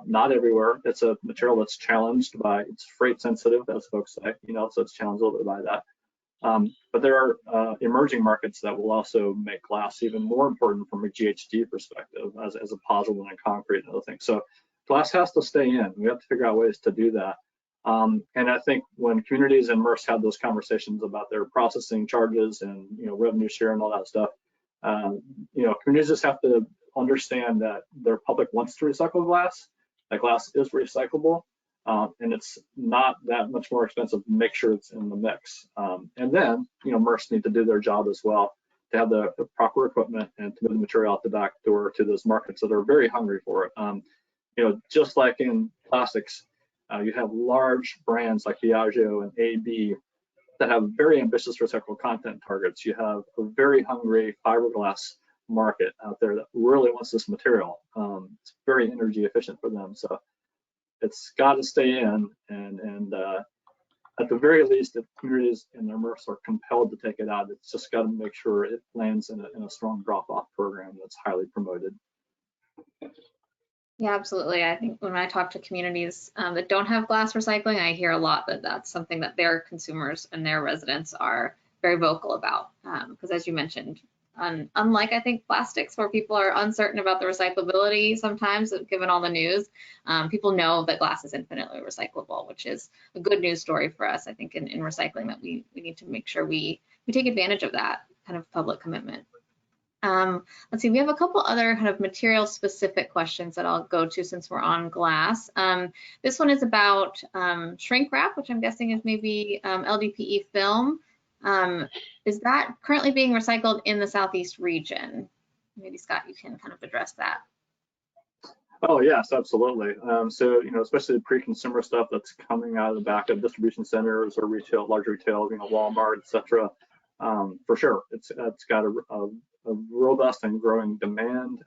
Not everywhere. It's a material that's challenged by, it's freight sensitive, as folks say, so it's challenged a little bit by that. But there are emerging markets that will also make glass even more important from a GHG perspective as a positive than concrete and other things. So glass has to stay in. We have to figure out ways to do that. And I think when communities and MRFs have those conversations about their processing charges and revenue share and all that stuff, communities just have to understand that their public wants to recycle glass. That glass is recyclable, and it's not that much more expensive to make sure it's in the mix. And then, MRFs need to do their job as well to have the proper equipment and to move the material out the back door to those markets that are very hungry for it. Just like in plastics, you have large brands like Diageo and AB that have very ambitious recycled content targets. You have a very hungry fiberglass market out there that really wants this material. It's very energy efficient for them, so it's got to stay in. And at the very least, if communities and their MRFs are compelled to take it out, it's just got to make sure it lands in a strong drop-off program that's highly promoted. Yeah, absolutely. I think when I talk to communities that don't have glass recycling, I hear a lot that that's something that their consumers and their residents are very vocal about. Because as you mentioned, unlike I think plastics, where people are uncertain about the recyclability sometimes, given all the news, people know that glass is infinitely recyclable, which is a good news story for us, I think, in recycling, that we need to make sure we take advantage of that kind of public commitment. Let's see, we have a couple other kind of material specific questions that I'll go to since we're on glass. This one is about shrink wrap, which I'm guessing is maybe LDPE film. Is that currently being recycled in the Southeast region? Maybe Scott, you can kind of address that. Oh yes, absolutely. So especially the pre-consumer stuff that's coming out of the back of distribution centers or retail, large retail, Walmart, etc. For sure, it's got a robust and growing demand.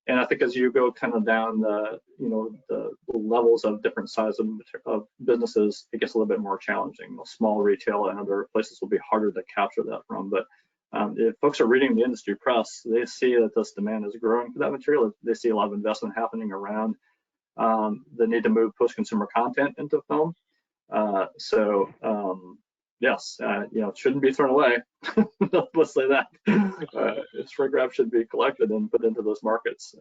And I think as you go kind of down the levels of different size of businesses, it gets a little bit more challenging. Small retail and other places will be harder to capture that from. But if folks are reading the industry press, they see that this demand is growing for that material. They see a lot of investment happening around the need to move post-consumer content into film. yes, it shouldn't be thrown away. Let's say that. Shrink wrap should be collected and put into those markets,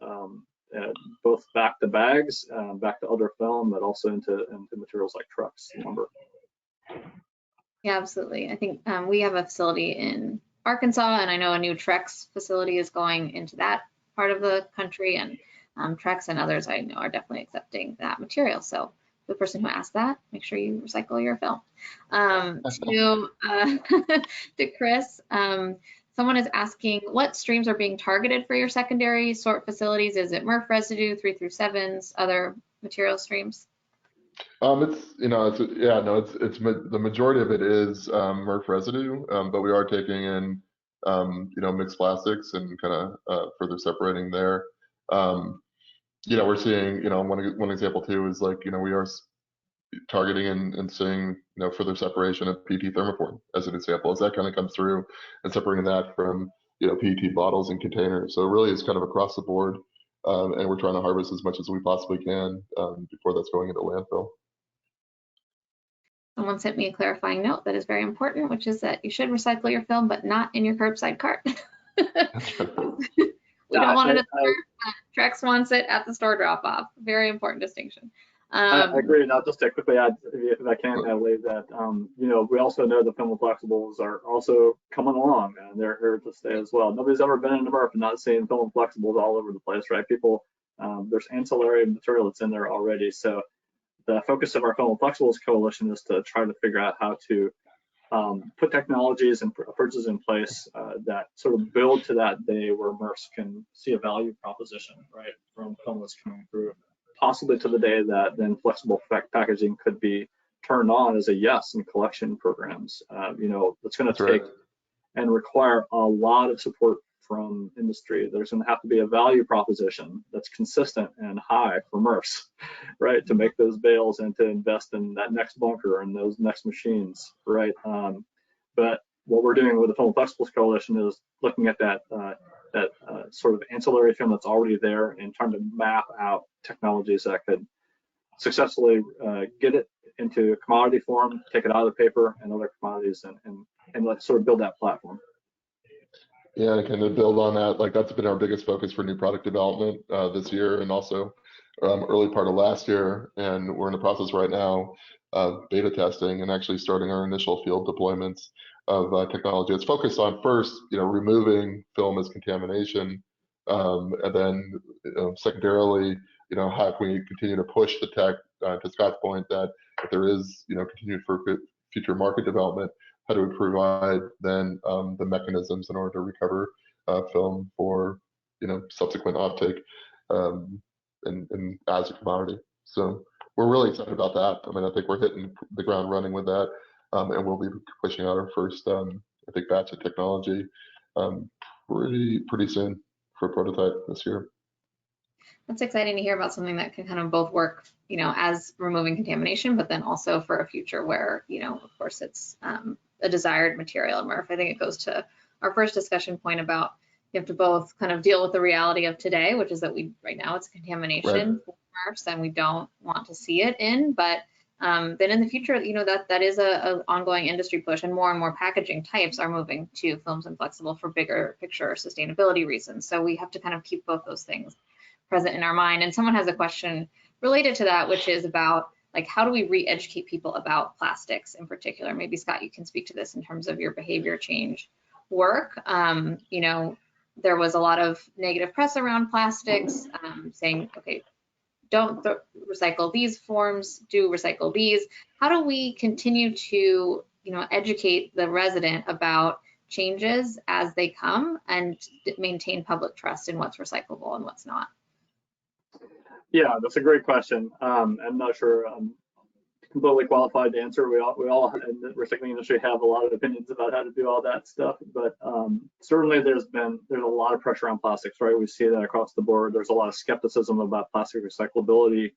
both back to bags, back to other film, but also into materials like trucks, lumber. Yeah, absolutely. I think we have a facility in Arkansas, and I know a new Trex facility is going into that part of the country, and Trex and others I know are definitely accepting that material. So the person who asked that, make sure you recycle your film. To Chris, someone is asking what streams are being targeted for your secondary sort facilities? Is it MRF residue, 3 through 7s, other material streams? It's the majority of it is MRF residue, but we are taking in mixed plastics and kind of further separating there. We're seeing one example too is like we are targeting and seeing further separation of PET thermoform as an example, as that kind of comes through and separating that from PET bottles and containers. So it really is kind of across the board, and we're trying to harvest as much as we possibly can before that's going into landfill. Someone sent me a clarifying note that is very important, which is that you should recycle your film, but not in your curbside cart. We don't want it at the store. Trex wants it at the store drop-off. Very important distinction. I agree. Now, just to quickly add, if I can add that, we also know the film flexibles are also coming along, and they're here to stay as well. Nobody's ever been in the MRF and not seeing film flexibles all over the place, right? People, there's ancillary material that's in there already. So the focus of our Film Flexibles Coalition is to try to figure out how to put technologies and approaches in place that sort of build to that day where MRFs can see a value proposition, right, from film that's coming through, possibly to the day that then flexible packaging could be turned on as a yes in collection programs. It's going to take and require a lot of support from industry. There's going to have to be a value proposition that's consistent and high for MRFs, right, to make those bales and to invest in that next bunker and those next machines, right? But what we're doing with the Film Flexibles Coalition is looking at that sort of ancillary film that's already there and trying to map out technologies that could successfully get it into commodity form, take it out of the paper and other commodities, and let's sort of build that platform. Yeah, and kind of build on that, like that's been our biggest focus for new product development this year and also early part of last year. And we're in the process right now of beta testing and actually starting our initial field deployments of technology. It's focused on first, removing film as contamination, and then secondarily, how can we continue to push the tech to Scott's point that if there is, continued for future market development, how do we provide then the mechanisms in order to recover film for subsequent offtake and as a commodity. So we're really excited about that. I mean, I think we're hitting the ground running with that, and we'll be pushing out our first, I think, batch of technology pretty soon for a prototype this year. That's exciting to hear about something that can kind of both work, as removing contamination, but then also for a future where, of course, it's a desired material in MRF. I think it goes to our first discussion point about you have to both kind of deal with the reality of today, which is that right now it's contamination for MRFs and we don't want to see it in, but then in the future, that is a ongoing industry push, and more packaging types are moving to films and flexible for bigger picture sustainability reasons. So we have to kind of keep both those things present in our mind. And someone has a question related to that, which is about like, how do we re-educate people about plastics in particular? Maybe Scott, you can speak to this in terms of your behavior change work. There was a lot of negative press around plastics, saying, okay, don't recycle these forms, do recycle these. How do we continue to, educate the resident about changes as they come and maintain public trust in what's recyclable and what's not? Yeah, that's a great question. I'm not sure I'm completely qualified to answer. We all in the recycling industry have a lot of opinions about how to do all that stuff, but certainly there's a lot of pressure on plastics, right? We see that across the board. There's a lot of skepticism about plastic recyclability.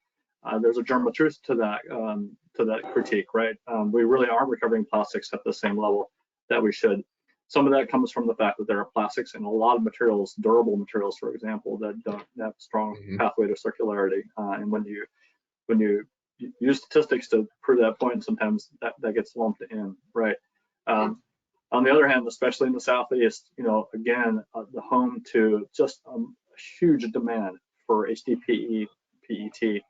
There's a germ of truth to that critique, right? We really aren't recovering plastics at the same level that we should. Some of that comes from the fact that there are plastics in a lot of materials, durable materials, for example, that don't have strong pathway to circularity. And when you use statistics to prove that point, sometimes that gets lumped in, right? On the other hand, especially in the Southeast, again, the home to just a huge demand for HDPE, PET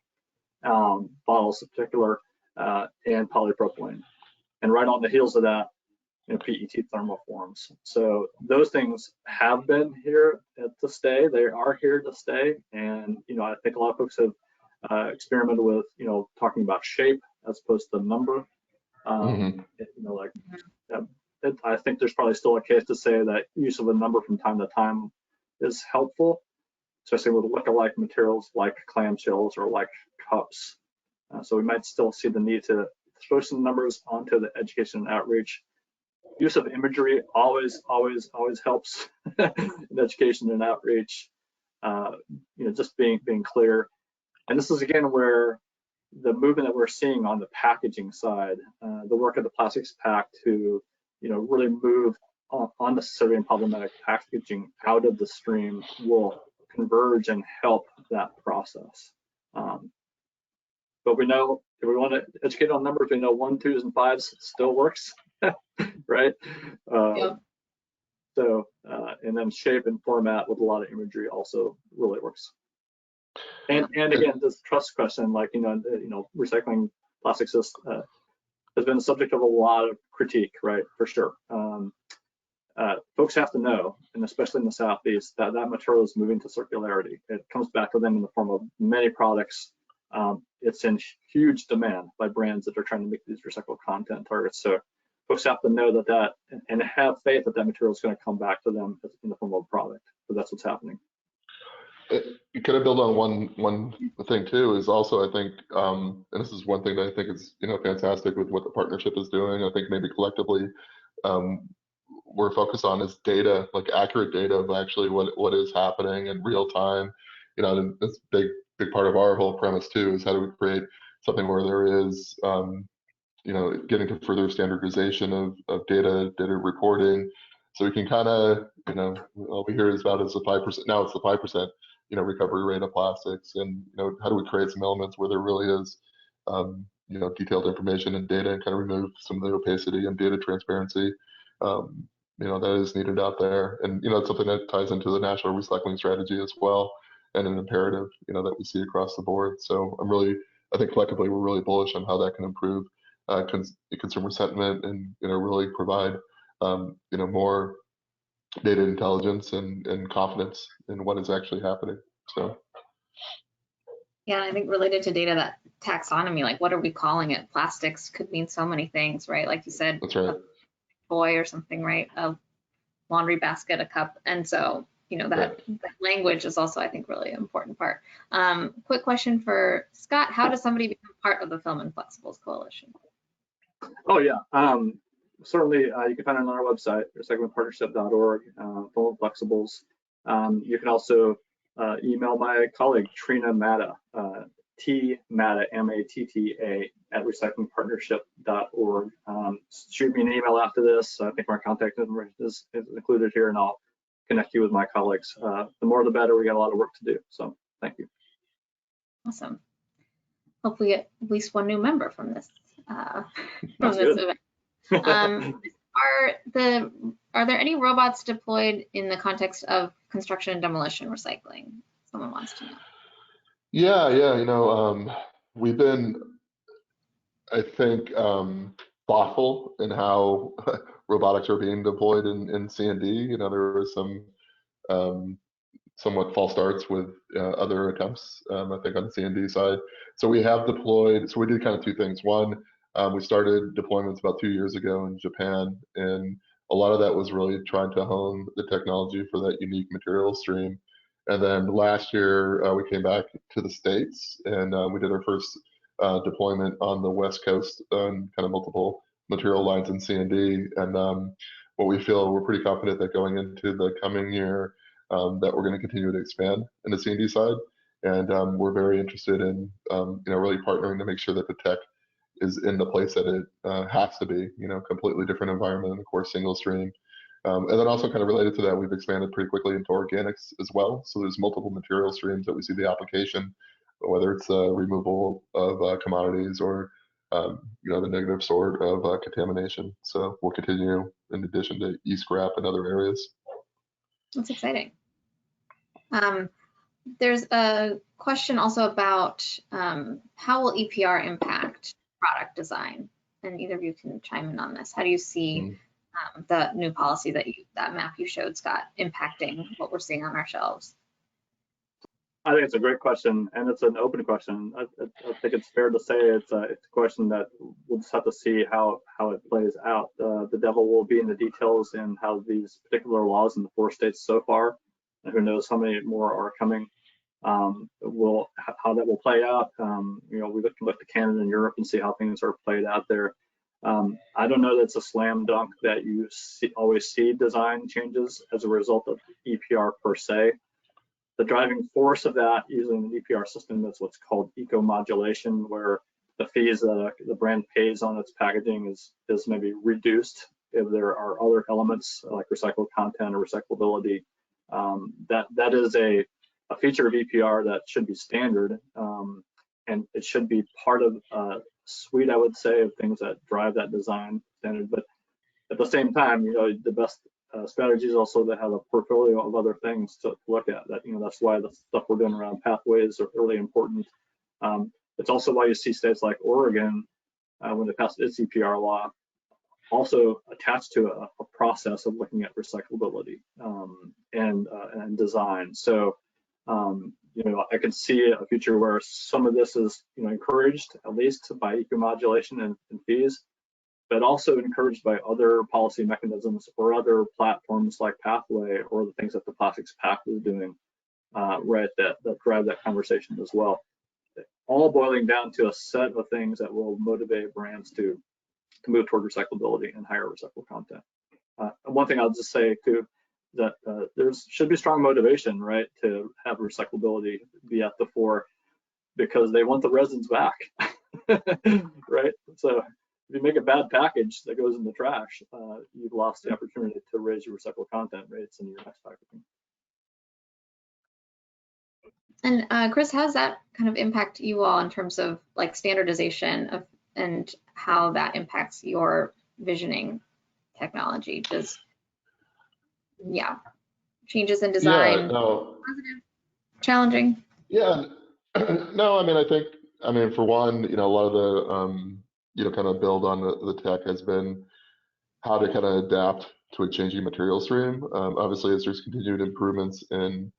bottles in particular, and polypropylene. And right on the heels of that, PET thermoforms. So those things have been here to stay. They are here to stay. And, I think a lot of folks have experimented with, talking about shape as opposed to number. I think there's probably still a case to say that use of a number from time to time is helpful, especially with look-alike materials like clamshells or like cups. So we might still see the need to throw some numbers onto the education and outreach. Use of imagery always helps in education and outreach. Just being clear. And this is again where the movement that we're seeing on the packaging side, the work of the Plastics Pact to really move unnecessary and problematic packaging out of the stream will converge and help that process. But we know if we want to educate on numbers, we know 1, 2s, and 5s still works, right? Yep. So, and then shape and format with a lot of imagery also really works. And again, this trust question, like recycling plastics has been the subject of a lot of critique, right? For sure. Folks have to know, and especially in the Southeast, that material is moving to circularity. It comes back to them in the form of many products. It's in huge demand by brands that are trying to make these recycled content targets. So folks have to know that and have faith that material is going to come back to them in the form of a product. So that's what's happening. You could have built on one thing too, is also, I think, and this is one thing that I think is fantastic with what the partnership is doing. I think maybe collectively we're focused on is data, like accurate data of actually what is happening in real time. That's big part of our whole premise too, is how do we create something where there is getting to further standardization of data reporting, so we can kind of all we hear is about is the 5%. Now it's the 5%. Recovery rate of plastics, and how do we create some elements where there really is detailed information and data, and kind of remove some of the opacity and data transparency that is needed out there. And it's something that ties into the national recycling strategy as well, and an imperative that we see across the board. So I think collectively we're really bullish on how that can improve consumer sentiment, and really provide more data intelligence and confidence in what is actually happening. So yeah, I think related to data, that taxonomy, like what are we calling it? Plastics could mean so many things, right? Like you said, that's right. A toy or something, right? A laundry basket, a cup. And so that language is also, I think, really important part. Quick question for Scott: how does somebody become part of the Film and Flexibles Coalition? Oh yeah, certainly you can find it on our website, recyclingpartnership.org, Film and Flexibles. You can also email my colleague Trina Matta, Matta, M-A-T-T-A, at recyclingpartnership.org. Shoot me an email after this. I think my contact information is included here, and I'll connect you with my colleagues. The more the better. We got a lot of work to do. So thank you. Awesome. Hope we get at least one new member from this event. Are there any robots deployed in the context of construction and demolition recycling? Someone wants to know. Yeah. We've been, I think, thoughtful in how robotics are being deployed in C&D. There were some somewhat false starts with other attempts, I think, on the C&D side. So we have deployed, so we did kind of two things. One, we started deployments about 2 years ago in Japan, and a lot of that was really trying to hone the technology for that unique material stream. And then last year, we came back to the States, and we did our first deployment on the West Coast on kind of multiple material lines in C&D. And what we feel, we're pretty confident that going into the coming year, that we're going to continue to expand in the C&D side. And we're very interested in really partnering to make sure that the tech is in the place that it has to be, completely different environment than, of course, single stream. And then also kind of related to that, we've expanded pretty quickly into organics as well. So there's multiple material streams that we see the application, whether it's removal of commodities or the negative sort of contamination. So we'll continue in addition to e-scrap and other areas. That's exciting. There's a question also about how will EPR impact product design? And either of you can chime in on this. How do you see the new policy that map you showed, Scott, impacting what we're seeing on our shelves? I think it's a great question, and it's an open question. I think it's fair to say it's a question that we'll just have to see how it plays out. The devil will be in the details in how these particular laws in the 4 states so far, and who knows how many more are coming. How that will play out. We look to Canada and Europe and see how things are played out there. I don't know that it's a slam dunk that you always see design changes as a result of EPR per se. The driving force of that using an EPR system is what's called eco-modulation, where the fees that the brand pays on its packaging is maybe reduced if there are other elements like recycled content or recyclability. That is a feature of EPR that should be standard, and it should be part of a suite, I would say, of things that drive that design standard. But at the same time, the best strategy is also to have a portfolio of other things to look at. That's why the stuff we're doing around pathways are really important. It's also why you see states like Oregon, when they passed its EPR law, also attached to a process of looking at recyclability and design. So, I could see a future where some of this is, encouraged at least by eco-modulation and fees, but also encouraged by other policy mechanisms or other platforms like Pathway or the things that the Plastics Pact is doing, that drive that conversation as well. All boiling down to a set of things that will motivate brands to move toward recyclability and higher recycled content. One thing I'll just say too, that there should be strong motivation, right, to have recyclability be at the fore, because they want the resins back, right? So if you make a bad package that goes in the trash, you've lost the opportunity to raise your recycled content rates in your next packaging. And Chris, how does that kind of impact you all in terms of like standardization and how that impacts your visioning technology? Changes in design, positive, challenging? Yeah, no, I mean, for one, a lot of the, kind of build on the tech has been how to kind of adapt to a changing material stream. Obviously, as there's continued improvements in,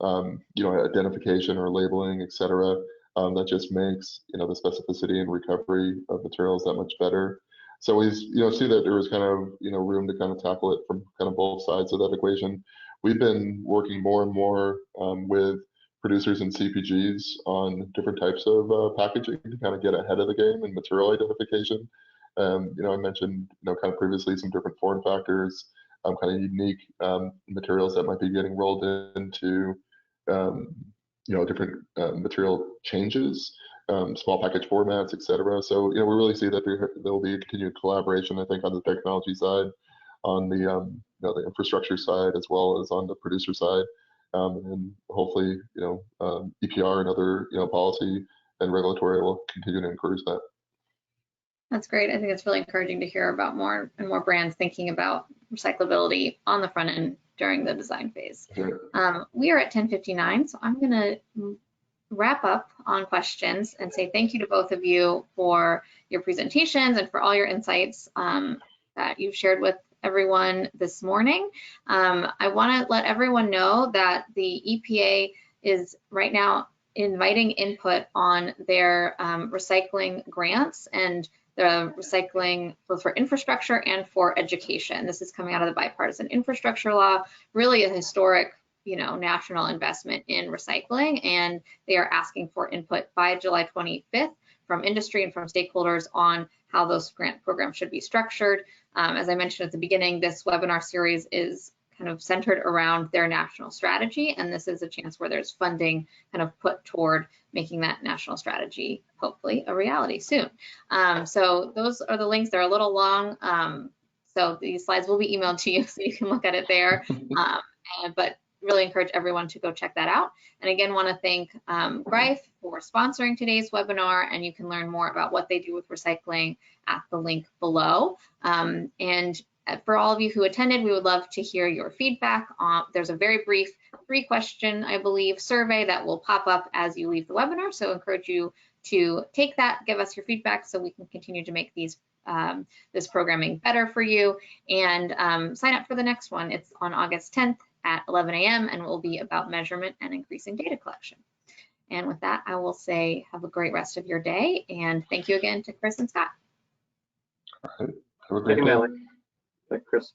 identification or labeling, et cetera, that just makes, the specificity and recovery of materials that much better. So we, see that there was kind of, room to kind of tackle it from kind of both sides of that equation. We've been working more and more with producers and CPGs on different types of packaging to kind of get ahead of the game in material identification. I mentioned, kind of previously some different form factors, kind of unique materials that might be getting rolled into, different material changes, small package formats, et cetera. So, we really see that there will be a continued collaboration, I think, on the technology side, on the, the infrastructure side, as well as on the producer side. And hopefully, EPR and other, policy and regulatory will continue to encourage that. That's great. I think it's really encouraging to hear about more and more brands thinking about recyclability on the front end during the design phase. Sure. We are at 10:59, so I'm going to wrap up on questions and say thank you to both of you for your presentations and for all your insights that you've shared with everyone this morning. I want to let everyone know that the EPA is right now inviting input on their recycling grants and the recycling both for infrastructure and for education. This is coming out of the bipartisan infrastructure law, really a historic, national investment in recycling, and they are asking for input by July 25th from industry and from stakeholders on how those grant programs should be structured. As I mentioned at the beginning, this webinar series is kind of centered around their national strategy, and this is a chance where there's funding kind of put toward making that national strategy hopefully a reality soon. So those are the links. They're a little long, so these slides will be emailed to you so you can look at it there. But really encourage everyone to go check that out. And again, want to thank Greif for sponsoring today's webinar, and you can learn more about what they do with recycling at the link below. And for all of you who attended, we would love to hear your feedback. There's a very brief 3-question, I believe, survey that will pop up as you leave the webinar. So I encourage you to take that, give us your feedback so we can continue to make these this programming better for you, and sign up for the next one. It's on August 10th at 11 a.m. and will be about measurement and increasing data collection. And with that, I will say have a great rest of your day, and thank you again to Chris and Scott. All right. Have a great day. Thank you, Chris.